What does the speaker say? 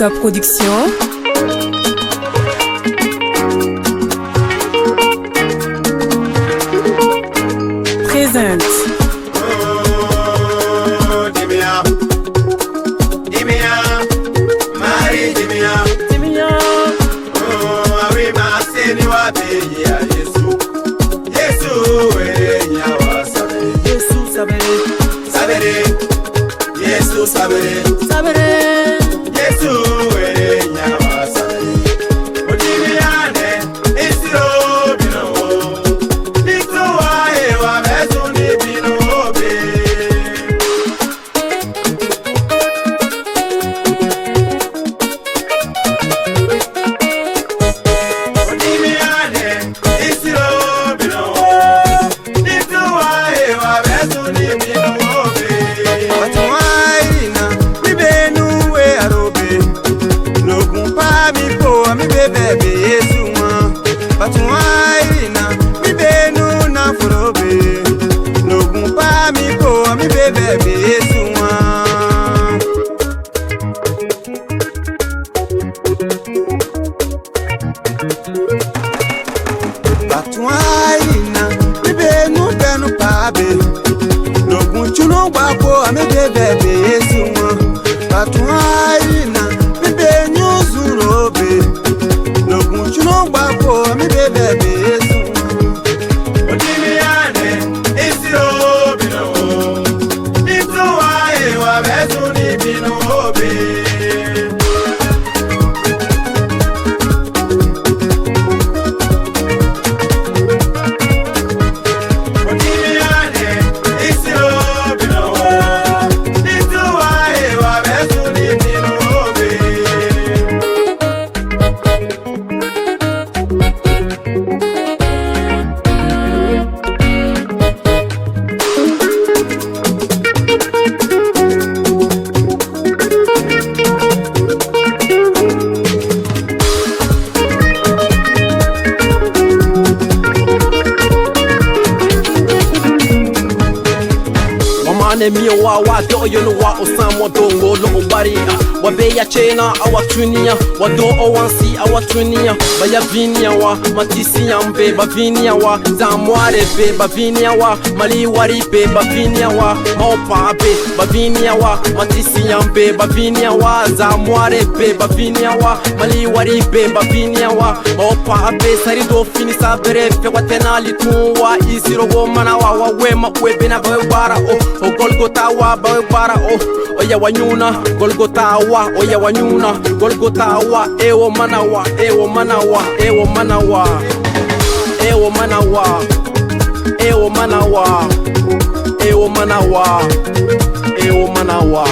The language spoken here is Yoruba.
Production. Présente. Wa do you know wa osamo dongo lo baria wa be ya chena awa tunia wa do o wansi awa tunia ba ya vinia wa matisi yambe ba vinia wa zamware be ba vinia wa mali wari be ba vinia wa mopa be ba vinia wa matisi yambe ba vinia wa zamware be ba vinia wa mali wari be ba vinia wa mopa be sari do fini sabere fe wa tenali tuwa isiro mana wa wema webina ba bara o golgota wa ba para o ya wanyuna golgota wa o ya wanyuna golgota wa ewo manawa ewo manawa ewo manawa ewo manawa ewo manawa ewo manawa ewo manawa